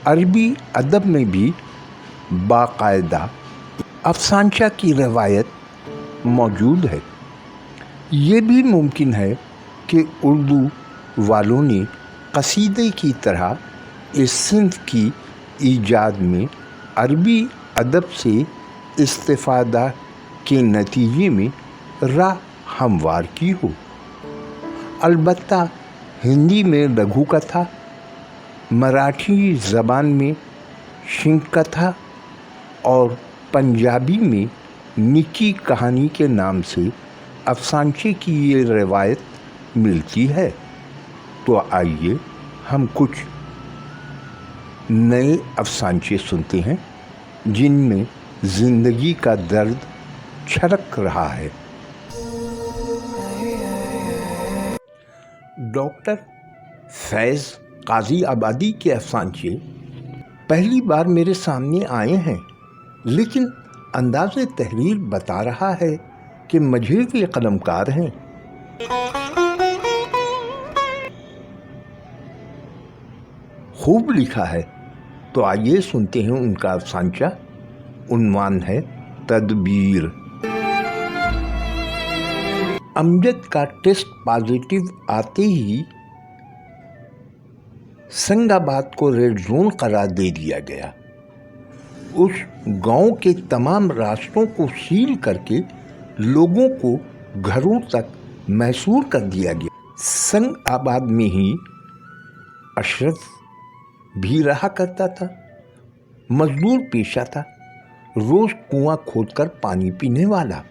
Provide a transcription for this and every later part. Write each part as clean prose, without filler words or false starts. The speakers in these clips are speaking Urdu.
عربی ادب میں بھی باقاعدہ افسانچہ کی روایت موجود ہے۔ یہ بھی ممکن ہے کہ اردو والوں نے قصیدے کی طرح اس صنف کی ایجاد میں عربی ادب سے استفادہ کے نتیجے میں راہ ہموار کی ہو۔ البتہ ہندی میں لگھو کتھا، مراٹھی زبان میں شنک کتھا اور پنجابی میں نکی کہانی کے نام سے افسانچے کی یہ روایت ملتی ہے۔ تو آئیے ہم کچھ نئے افسانچے سنتے ہیں جن میں زندگی کا درد چھلک رہا ہے۔ ڈاکٹر فیض قاضی آبادی کے افسانچے پہلی بار میرے سامنے آئے ہیں، لیکن انداز تحریر بتا رہا ہے کہ مجھے قلمکار ہیں۔ خوب لکھا ہے۔ تو آئیے سنتے ہیں ان کا افسانچہ۔ عنوان ہے تدبیر۔ امجد کا ٹیسٹ پازیٹیو آتے ہی سنگ آباد کو ریڈ زون قرار دے دیا گیا۔ اس گاؤں کے تمام راستوں کو سیل کر کے لوگوں کو گھروں تک محصور کر دیا گیا۔ سنگ آباد میں ہی اشرف بھی رہا کرتا تھا۔ مزدور پیشہ تھا، روز کنواں کھود کر پانی پینے والا۔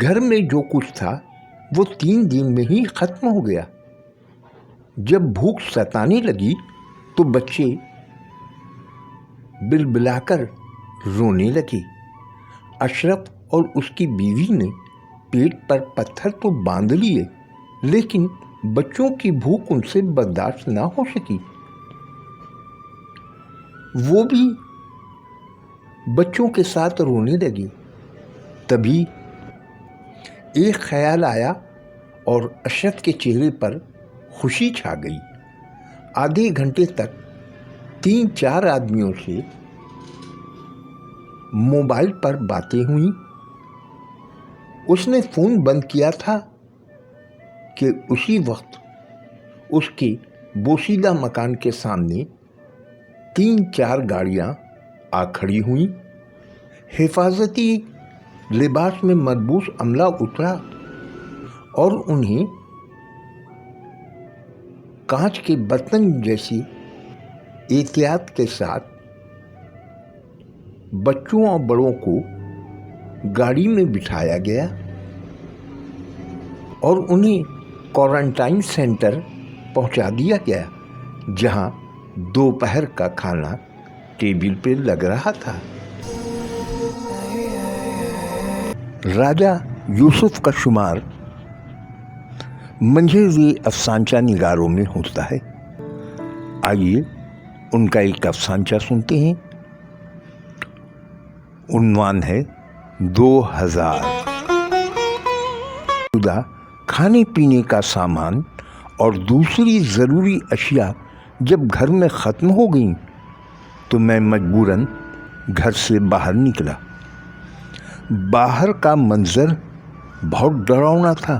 گھر میں جو کچھ تھا وہ 3 دن میں ہی ختم ہو گیا۔ جب بھوک ستانے لگی تو بچے بلبلا کر رونے لگے۔ اشرف اور اس کی بیوی نے پیٹ پر پتھر تو باندھ لیے، لیکن بچوں کی بھوک ان سے برداشت نہ ہو سکی۔ وہ بھی بچوں کے ساتھ رونے لگے۔ تبھی ایک خیال آیا اور اشرف کے چہرے پر خوشی چھا گئی۔ آدھے گھنٹے تک 3-4 آدمیوں سے موبائل پر باتیں ہوئیں۔ اس نے فون بند کیا تھا کہ اسی وقت اس کے بوسیدہ مکان کے سامنے 3-4 گاڑیاں آ کھڑی ہوئیں۔ حفاظتی لباس میں ملبوس عملہ اترا اور انہیں کانچ کے برتن جیسی احتیاط کے ساتھ بچوں اور بڑوں کو گاڑی میں بٹھایا گیا اور انہیں کوارنٹائن سینٹر پہنچا دیا گیا، جہاں دوپہر کا کھانا ٹیبل پہ لگ رہا تھا۔ راجہ یوسف کا شمار منجھے ہوئے افسانچہ نگاروں میں ہوتا ہے۔ آئیے ان کا ایک افسانچہ سنتے ہیں۔ عنوان ہے 2000۔ کھانے پینے کا سامان اور دوسری ضروری اشیاء جب گھر میں ختم ہو گئیں تو میں مجبوراً گھر سے باہر نکلا۔ باہر کا منظر بہت ڈراؤنا تھا۔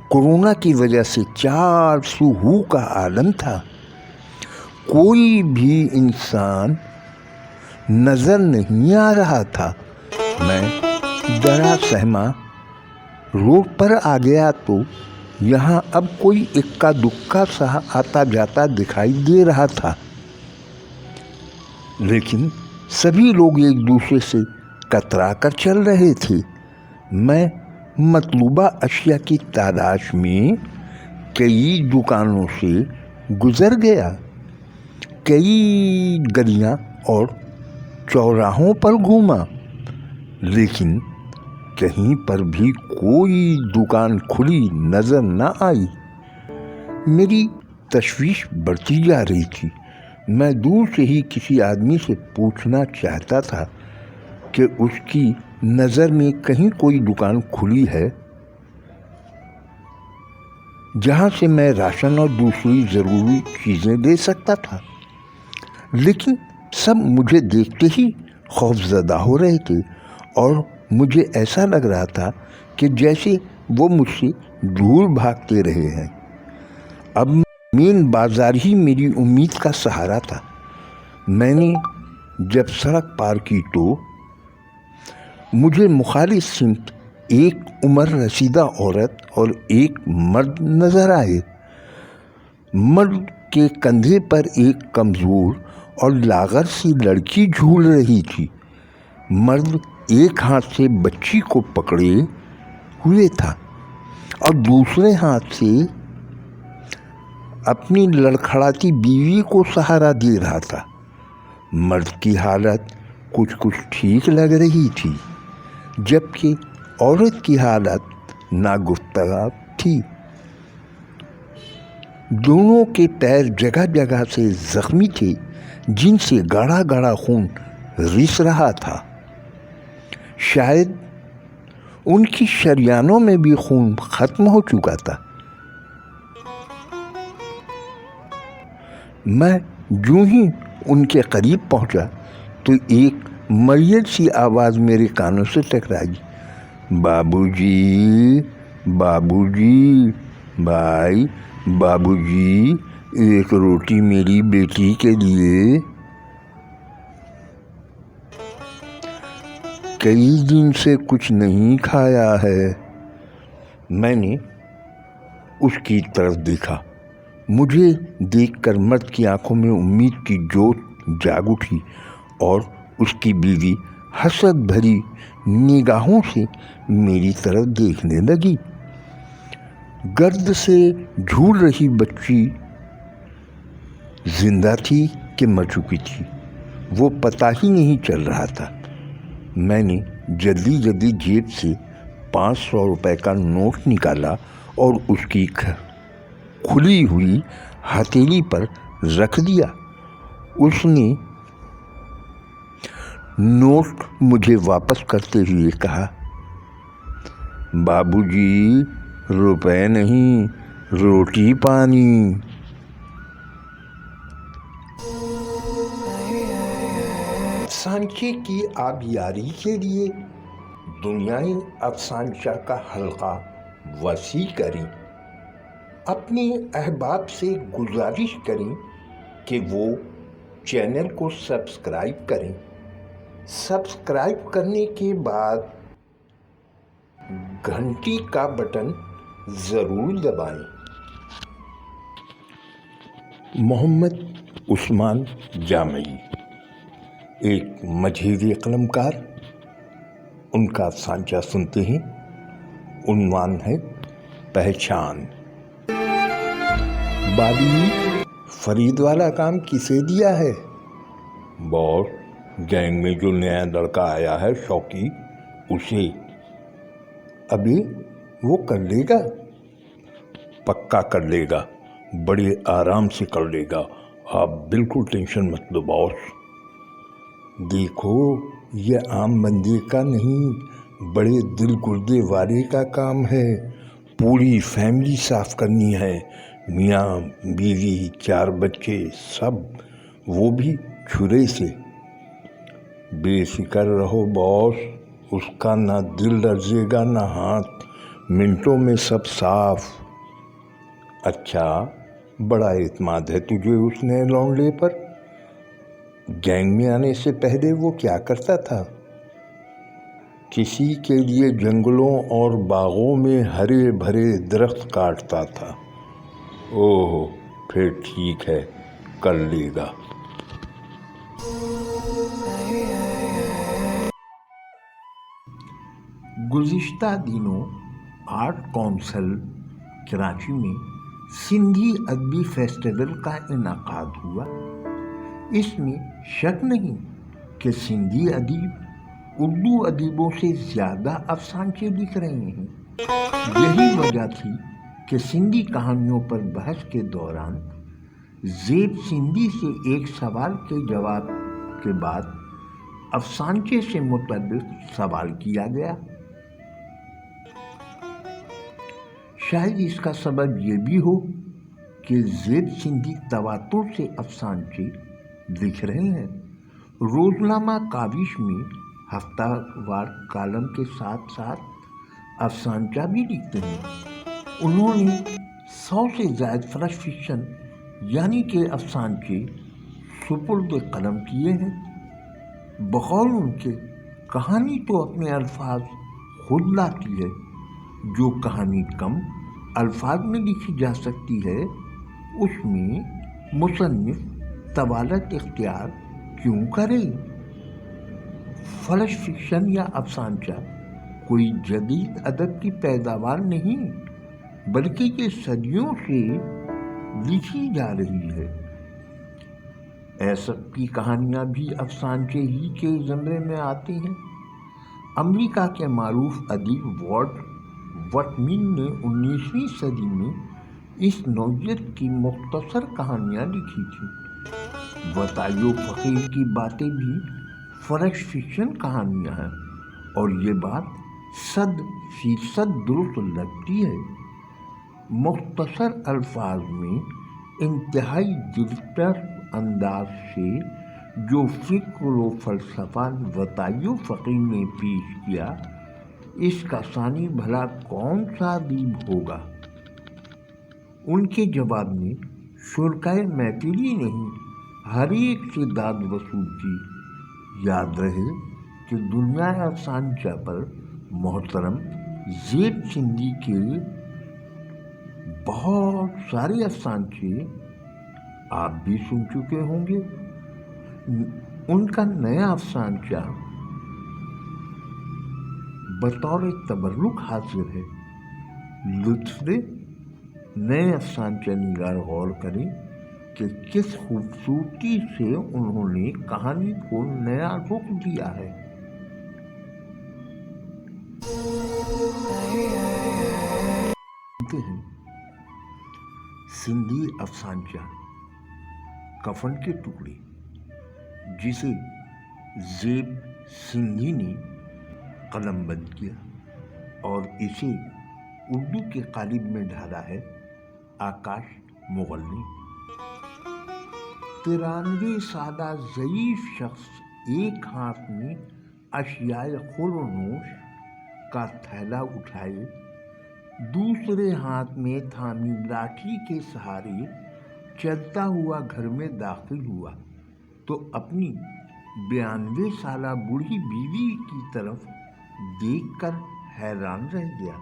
کورونا کی وجہ سے 4 سو ہو کا عالم تھا۔ کوئی بھی انسان نظر نہیں آ رہا تھا۔ میں ڈرا سہما روڈ پر آ گیا تو یہاں اب کوئی اکا دکا سا آتا جاتا دکھائی دے رہا تھا، لیکن سبھی لوگ ایک دوسرے سے کترا کر چل رہے تھے۔ میں مطلوبہ اشیاء کی تلاش میں کئی دکانوں سے گزر گیا، کئی گلیاں اور چوراہوں پر گھوما، لیکن کہیں پر بھی کوئی دکان کھلی نظر نہ آئی۔ میری تشویش بڑھتی جا رہی تھی۔ میں دور سے ہی کسی آدمی سے پوچھنا چاہتا تھا کہ اس کی نظر میں کہیں کوئی دکان کھلی ہے، جہاں سے میں راشن اور دوسری ضروری چیزیں لے سکتا تھا، لیکن سب مجھے دیکھتے ہی خوفزدہ ہو رہے تھے اور مجھے ایسا لگ رہا تھا کہ جیسے وہ مجھ سے دور بھاگتے رہے ہیں۔ اب مین بازار ہی میری امید کا سہارا تھا۔ میں نے جب سڑک پار کی تو مجھے مخالف سمت ایک عمر رسیدہ عورت اور ایک مرد نظر آئے۔ مرد کے کندھے پر ایک کمزور اور لاغر سی لڑکی جھول رہی تھی۔ مرد ایک ہاتھ سے بچی کو پکڑے ہوئے تھا اور دوسرے ہاتھ سے اپنی لڑکھڑاتی بیوی کو سہارا دے رہا تھا۔ مرد کی حالت کچھ ٹھیک لگ رہی تھی، جبکہ عورت کی حالت ناگفتگو تھی۔ دونوں کے پیر جگہ جگہ سے زخمی تھے، جن سے گاڑھا گاڑھا خون رس رہا تھا۔ شاید ان کی شریانوں میں بھی خون ختم ہو چکا تھا۔ میں جوں ہی ان کے قریب پہنچا تو ایک مریض سی آواز میرے کانوں سے ٹکرائی، بابو جی، بابو جی، بھائی، بابو جی، ایک روٹی میری بیٹی کے لیے۔ کئی دن سے کچھ نہیں کھایا ہے۔ میں نے اس کی طرف دیکھا۔ مجھے دیکھ کر مرد کی آنکھوں میں امید کی جوت جاگ اٹھی اور اس کی بیوی حسرت بھری نگاہوں سے میری طرف دیکھنے لگی۔ گرد سے جھول رہی بچی زندہ تھی کہ مر چکی تھی، وہ پتہ ہی نہیں چل رہا تھا۔ میں نے جلدی جیب سے 500 روپے کا نوٹ نکالا اور اس کی کھلی ہوئی ہتھیلی پر رکھ دیا۔ اس نے نوٹ مجھے واپس کرتے ہوئے کہا، بابو جی، روپے نہیں، روٹی پانی۔ افسانچے کی آبیاری کے لیے دنیائے افسانچہ کا حلقہ وسیع کریں۔ اپنے احباب سے گزارش کریں کہ وہ چینل کو سبسکرائب کریں۔ سبسکرائب کرنے کے بعد گھنٹی کا بٹن ضرور دبائیں۔ محمد عثمان جامعی ایک مجہزی قلمکار، ان کا افسانچہ سنتے ہیں۔ عنوان ہے پہچان۔ بابی، فرید والا کام کسے دیا ہے؟ باس، گینگ میں جو نیا لڑکا آیا ہے شوقی، اسے۔ ابھی وہ کر لے گا؟ پکا کر لے گا، بڑے آرام سے کر لے گا، آپ بالکل ٹینشن مت لو باس۔ دیکھو، یہ عام بندے کا نہیں، بڑے دل گردے والے کا کام ہے۔ پوری فیملی صاف کرنی ہے، میاں بیوی 4 بچے سب، وہ بھی چھرے سے۔ بے فکر رہو باس، اس کا نہ دل لرزے گا نہ ہاتھ، منٹوں میں سب صاف۔ اچھا، بڑا اعتماد ہے تجھے اس نئے لونڈے پر؟ گینگ میں آنے سے پہلے وہ کیا کرتا تھا؟ کسی کے لیے جنگلوں اور باغوں میں ہرے بھرے درخت کاٹتا تھا۔ اوہ، پھر ٹھیک ہے، کر لے گا۔ گزشتہ دنوں آرٹ کونسل کراچی میں سندھی ادبی فیسٹیول کا انعقاد ہوا۔ اس میں شک نہیں کہ سندھی ادیب اردو ادیبوں سے زیادہ افسانچے لکھ رہے ہیں۔ یہی وجہ تھی کہ سندھی کہانیوں پر بحث کے دوران زیب سندھی سے ایک سوال کے جواب کے بعد افسانچے سے متعلق سوال کیا گیا۔ شاید اس کا سبب یہ بھی ہو کہ زیب سندھی تواتر سے افسانچے لکھ رہے ہیں۔ روزنامہ کاوش میں ہفتہ وار کالم کے ساتھ ساتھ افسانچہ بھی لکھتے ہیں۔ انہوں نے 100 سے زائد فرش فکشن یعنی کہ افسانچے سپرد قلم کیے ہیں۔ بقول ان کے کہانی تو اپنے الفاظ خود لاتی ہے۔ جو کہانی کم الفاظ میں لکھی جا سکتی ہے اس میں مصنف طوالت اختیار کیوں کرے؟ فرش فکشن یا افسانچہ کوئی جدید ادب کی پیداوار نہیں بلکہ یہ صدیوں سے لکھی جا رہی ہے۔ ایسپ کی کہانیاں بھی افسانچے ہی کے زمرے میں آتی ہیں۔ امریکا کے معروف ادیب والٹ وٹمن نے 19ویں صدی میں اس نوعیت کی مختصر کہانیاں لکھی تھیں۔ وطائیو فقیر کی باتیں بھی فرش فکشن کہانیاں ہیں اور یہ بات 100% درست لگتی ہے۔ مختصر الفاظ میں انتہائی دلچسپ انداز سے جو فکر و فلسفہ وطائیو فقیر نے پیش کیا اس کا ثانی بھلا کون سا ادیب ہوگا؟ ان کے جواب میں شرکائے محفلی نہیں ہر ایک سے داد وصول کی۔ یاد رہے کہ دنیا افسانچہ پر محترم زیب سندھی کے بہت سارے افسانچے آپ بھی سن چکے ہوں گے۔ ان کا نیا افسانچہ بطور تبرک حاضر ہے۔ لطف دے نئے افسانچہ نگار غور کریں کہ کس خوبصورتی سے انہوں نے کہانی کو نیا رخ دیا ہے۔ سندھی افسانچہ کفن کے ٹکڑے، جسے زیب سندھی نے قلم بند کیا اور اسے اردو کے قالب میں ڈھالا ہے آکاش مغل نے۔ 93 سالہ ضعیف شخص ایک ہاتھ میں اشیائے خورنوش کا تھیلا اٹھائے دوسرے ہاتھ میں تھامی لاٹھی کے سہارے چلتا ہوا گھر میں داخل ہوا تو اپنی 92 سالہ بوڑھی بیوی کی طرف دیکھ کر حیران رہ گیا۔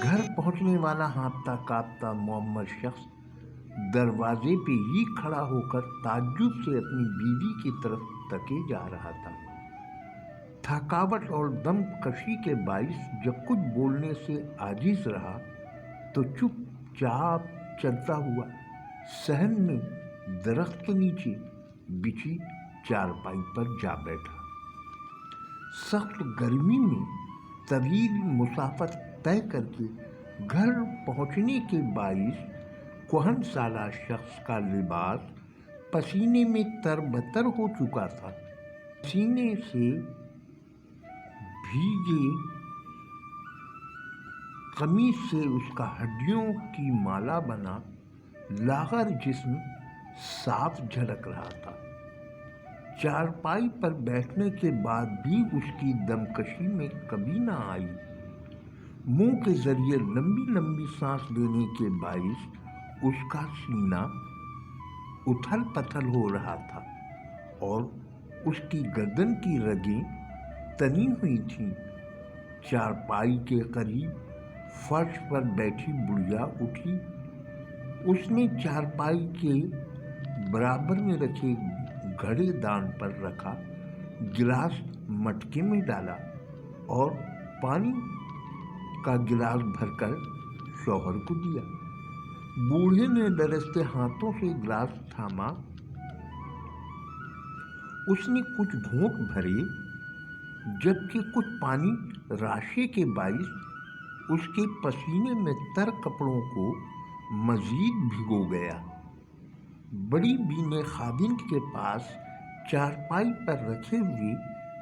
گھر پہنچنے والا ہانپتا کانپتا معمر شخص دروازے پہ ہی کھڑا ہو کر تعجب سے اپنی بیوی کی طرف تکے جا رہا تھا۔ تھکاوٹ اور دم کشی کے باعث جب کچھ بولنے سے عاجز رہا تو چپ چاپ چلتا ہوا صحن میں درخت کے نیچے بچھی چارپائی پر جا بیٹھا۔ سخت گرمی میں طویل مسافت طے کر کے گھر پہنچنے کے باعث کہن سالہ شخص کا لباس پسینے میں تربتر ہو چکا تھا۔ پسینے سے بھیگے قمیص سے اس کا ہڈیوں کی مالا بنا لاغر جسم صاف جھلک رہا تھا۔ چارپائی پر بیٹھنے کے بعد بھی اس کی دمکشی میں کمی نہ آئی۔ منہ کے ذریعے لمبی لمبی سانس لینے کے باعث اس کا سینہ اتھل پتھل ہو رہا تھا اور اس کی گردن کی رگیں تنی ہوئی تھیں۔ چارپائی کے قریب فرش پر بیٹھی بڑھیا اٹھی۔ اس نے چارپائی کے برابر میں رکھے گھڑے دان پر رکھا گلاس مٹکے میں ڈالا اور پانی کا گلاس بھر کر شوہر کو دیا۔ بوڑھے نے لرزتے ہاتھوں سے گلاس تھاما۔ اس نے کچھ گھونٹ بھرے جبکہ کچھ پانی راشے کے باعث اس کے پسینے میں تر کپڑوں کو مزید بھگو گیا۔ بڑی بی نے خادم کے پاس چارپائی پر رکھے ہوئے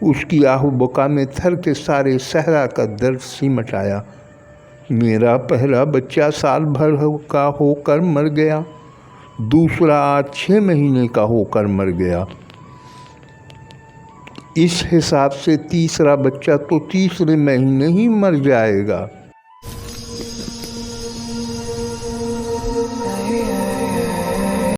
اس کی آہو بکا میں تھر کے سارے صحرا کا درد سمٹ آیا۔ میرا پہلا بچہ سال بھر کا ہو کر مر گیا، دوسرا آج 6 مہینے کا ہو کر مر گیا۔ اس حساب سے تیسرا بچہ تو تیسرے مہینے ہی مر جائے گا۔